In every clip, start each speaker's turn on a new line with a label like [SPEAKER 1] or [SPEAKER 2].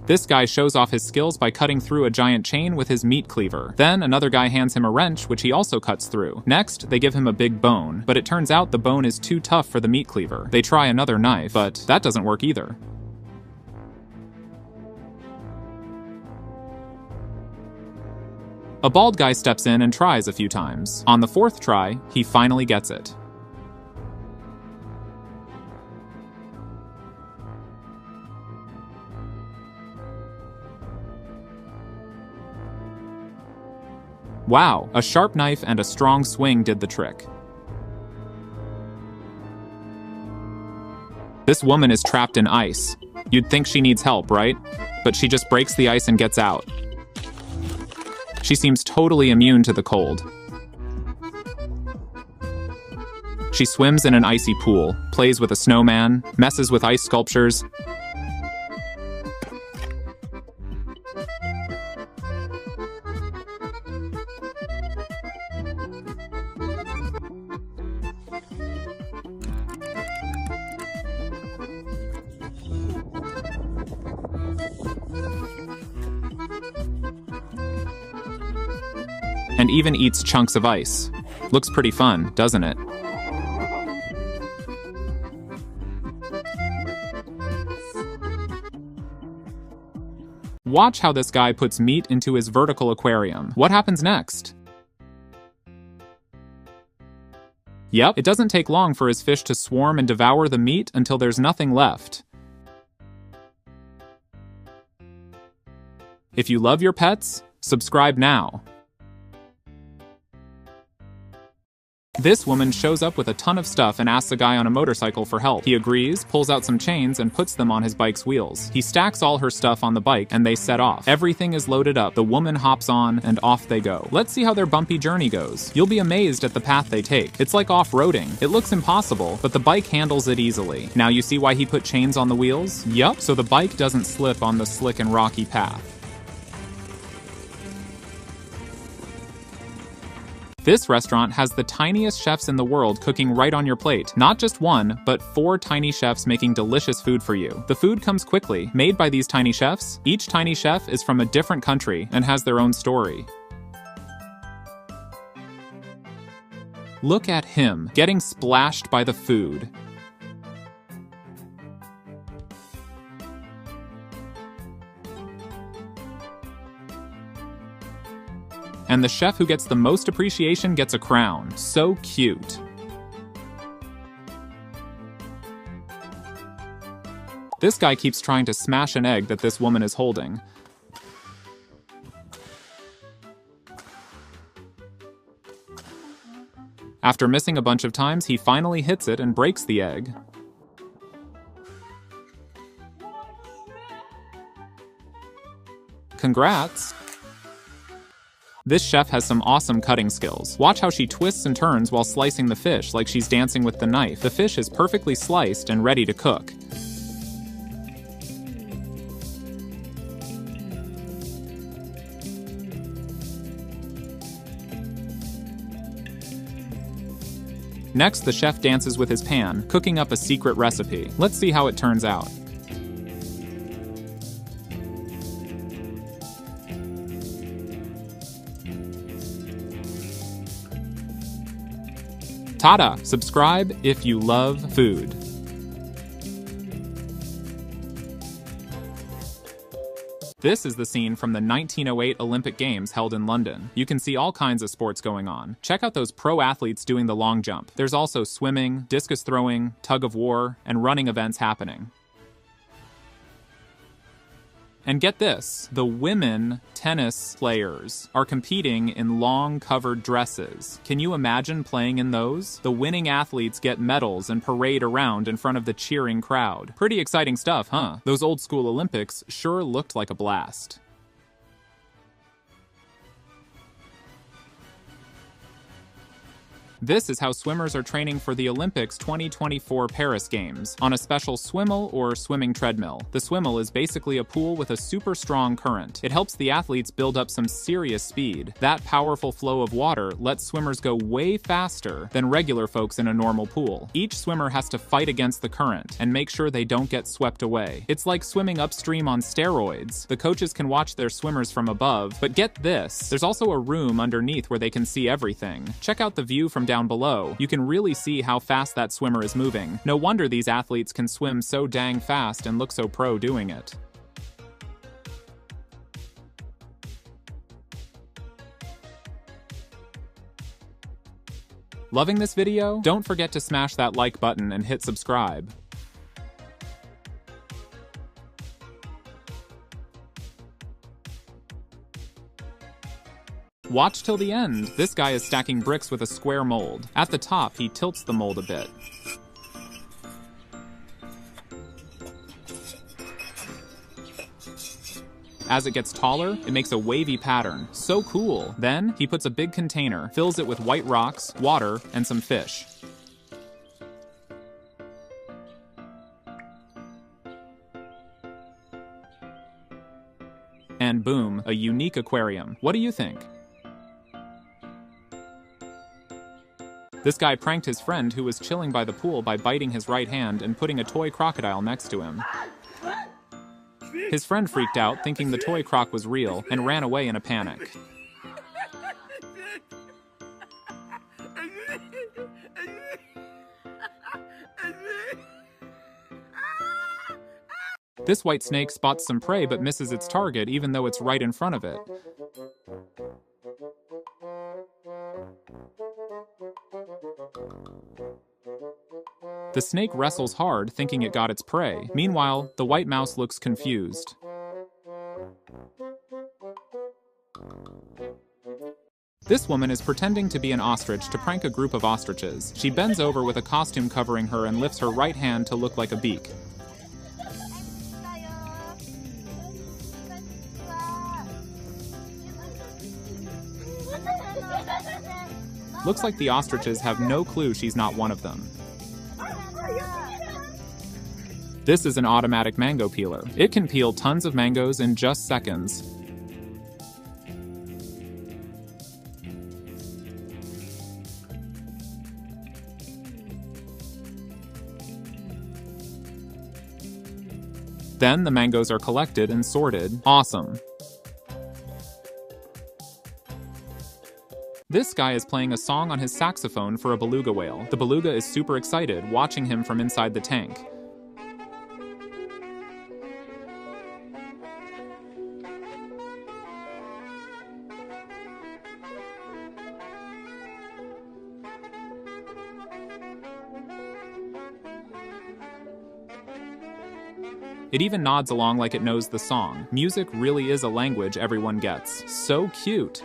[SPEAKER 1] This guy shows off his skills by cutting through a giant chain with his meat cleaver. Then another guy hands him a wrench, which he also cuts through. Next, they give him a big bone, but it turns out the bone is too tough for the meat cleaver. They try another knife, but that doesn't work either. A bald guy steps in and tries a few times. On the fourth try, he finally gets it. Wow, a sharp knife and a strong swing did the trick. This woman is trapped in ice. You'd think she needs help, right? But she just breaks the ice and gets out. She seems totally immune to the cold. She swims in an icy pool, plays with a snowman, messes with ice sculptures. And even eats chunks of ice. Looks pretty fun, doesn't it? Watch how this guy puts meat into his vertical aquarium. What happens next? Yep, it doesn't take long for his fish to swarm and devour the meat until there's nothing left. If you love your pets, subscribe now. This woman shows up with a ton of stuff and asks a guy on a motorcycle for help. He agrees, pulls out some chains, and puts them on his bike's wheels. He stacks all her stuff on the bike, and they set off. Everything is loaded up, the woman hops on, and off they go. Let's see how their bumpy journey goes. You'll be amazed at the path they take. It's like off-roading. It looks impossible, but the bike handles it easily. Now you see why he put chains on the wheels? Yup, so the bike doesn't slip on the slick and rocky path. This restaurant has the tiniest chefs in the world cooking right on your plate. Not just one, but 4 tiny chefs making delicious food for you. The food comes quickly, made by these tiny chefs. Each tiny chef is from a different country and has their own story. Look at him, getting splashed by the food. And the chef who gets the most appreciation gets a crown. So cute. This guy keeps trying to smash an egg that this woman is holding. After missing a bunch of times, he finally hits it and breaks the egg. Congrats! This chef has some awesome cutting skills. Watch how she twists and turns while slicing the fish like she's dancing with the knife. The fish is perfectly sliced and ready to cook. Next, the chef dances with his pan, cooking up a secret recipe. Let's see how it turns out. Ta-da! Subscribe if you love food. This is the scene from the 1908 Olympic Games held in London. You can see all kinds of sports going on. Check out those pro athletes doing the long jump. There's also swimming, discus throwing, tug of war, and running events happening. And get this, the women tennis players are competing in long covered dresses. Can you imagine playing in those? The winning athletes get medals and parade around in front of the cheering crowd. Pretty exciting stuff, huh? Those old school Olympics sure looked like a blast. This is how swimmers are training for the Olympics 2024 Paris Games, on a special swimmel or swimming treadmill. The swimmel is basically a pool with a super strong current. It helps the athletes build up some serious speed. That powerful flow of water lets swimmers go way faster than regular folks in a normal pool. Each swimmer has to fight against the current and make sure they don't get swept away. It's like swimming upstream on steroids. The coaches can watch their swimmers from above, but get this, there's also a room underneath where they can see everything. Check out the view from down below. You can really see how fast that swimmer is moving. No wonder these athletes can swim so dang fast and look so pro doing it. Loving this video? Don't forget to smash that like button and hit subscribe. Watch till the end. This guy is stacking bricks with a square mold. At the top, he tilts the mold a bit. As it gets taller, it makes a wavy pattern. So cool! Then, he puts a big container, fills it with white rocks, water, and some fish. And boom, a unique aquarium. What do you think? This guy pranked his friend who was chilling by the pool by biting his right hand and putting a toy crocodile next to him. His friend freaked out, thinking the toy croc was real, and ran away in a panic. This white snake spots some prey but misses its target even though it's right in front of it. The snake wrestles hard, thinking it got its prey. Meanwhile, the white mouse looks confused. This woman is pretending to be an ostrich to prank a group of ostriches. She bends over with a costume covering her and lifts her right hand to look like a beak. Looks like the ostriches have no clue she's not one of them. This is an automatic mango peeler. It can peel tons of mangoes in just seconds. Then the mangoes are collected and sorted. Awesome. This guy is playing a song on his saxophone for a beluga whale. The beluga is super excited, watching him from inside the tank. It even nods along like it knows the song. Music really is a language everyone gets. So cute!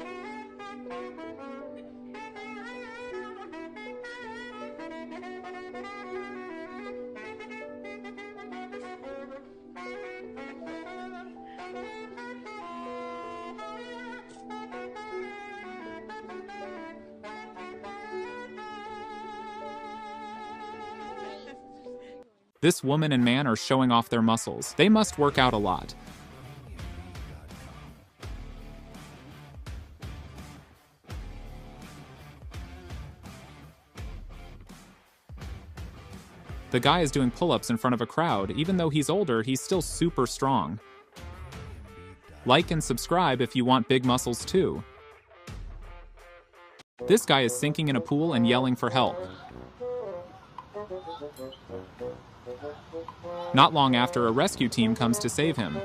[SPEAKER 1] This woman and man are showing off their muscles. They must work out a lot. The guy is doing pull-ups in front of a crowd. Even though he's older, he's still super strong. Like and subscribe if you want big muscles too. This guy is sinking in a pool and yelling for help. Not long after, a rescue team comes to save him.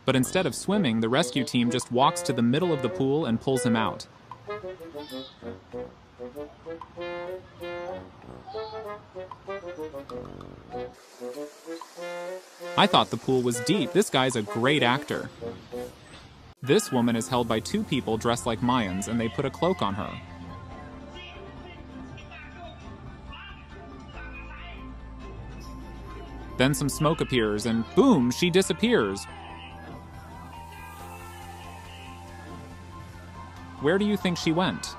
[SPEAKER 1] But instead of swimming, the rescue team just walks to the middle of the pool and pulls him out. I thought the pool was deep. This guy's a great actor. This woman is held by two people dressed like Mayans, and they put a cloak on her. Then some smoke appears and boom, she disappears. Where do you think she went?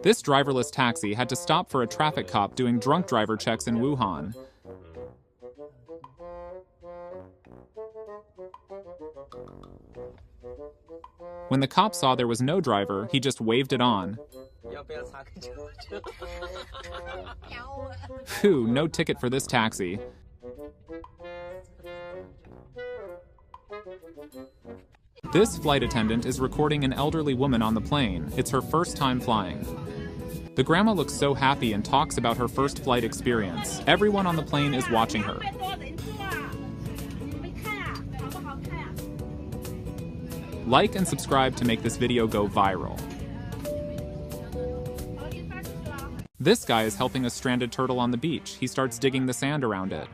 [SPEAKER 1] This driverless taxi had to stop for a traffic cop doing drunk driver checks in Wuhan. When the cop saw there was no driver, he just waved it on. Phew, no ticket for this taxi. This flight attendant is recording an elderly woman on the plane. It's her first time flying. The grandma looks so happy and talks about her first flight experience. Everyone on the plane is watching her. Like and subscribe to make this video go viral. This guy is helping a stranded turtle on the beach. He starts digging the sand around it.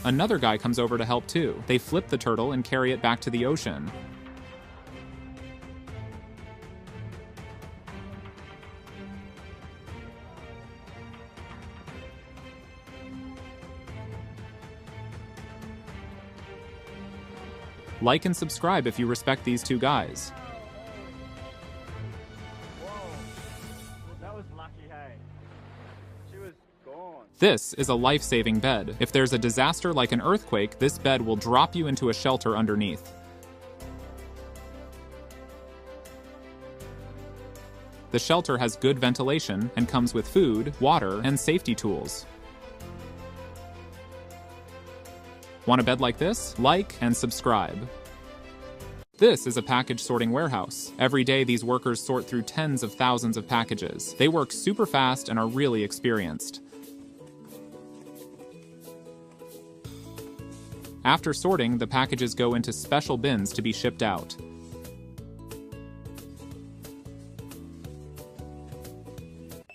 [SPEAKER 1] Another guy comes over to help too. They flip the turtle and carry it back to the ocean. Like and subscribe if you respect these two guys.
[SPEAKER 2] That was lucky, hey. She was gone.
[SPEAKER 1] This is a life-saving bed. If there's a disaster like an earthquake, this bed will drop you into a shelter underneath. The shelter has good ventilation and comes with food, water, and safety tools. Want a bed like this? Like and subscribe. This is a package sorting warehouse. Every day these workers sort through tens of thousands of packages. They work super fast and are really experienced. After sorting, the packages go into special bins to be shipped out.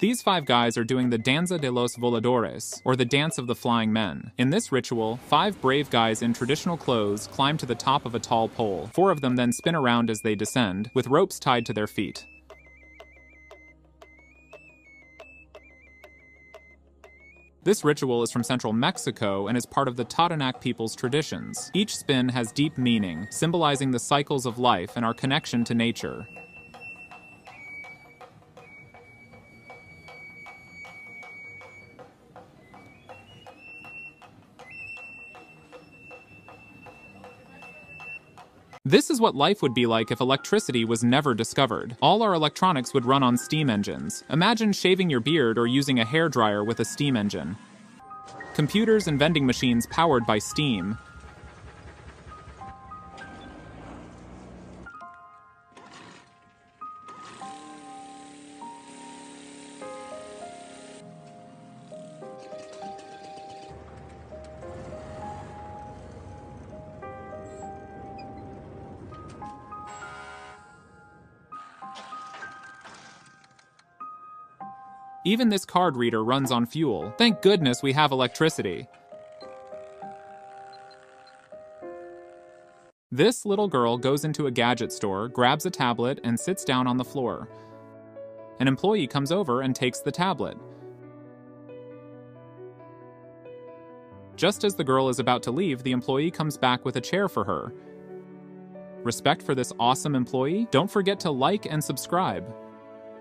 [SPEAKER 1] These 5 guys are doing the Danza de los Voladores, or the Dance of the Flying Men. In this ritual, 5 brave guys in traditional clothes climb to the top of a tall pole. 4 of them then spin around as they descend, with ropes tied to their feet. This ritual is from central Mexico and is part of the Totonac people's traditions. Each spin has deep meaning, symbolizing the cycles of life and our connection to nature. This is what life would be like if electricity was never discovered. All our electronics would run on steam engines. Imagine shaving your beard or using a hairdryer with a steam engine. Computers and vending machines powered by steam. Even this card reader runs on fuel. Thank goodness we have electricity. This little girl goes into a gadget store, grabs a tablet, and sits down on the floor. An employee comes over and takes the tablet. Just as the girl is about to leave, the employee comes back with a chair for her. Respect for this awesome employee? Don't forget to like and subscribe.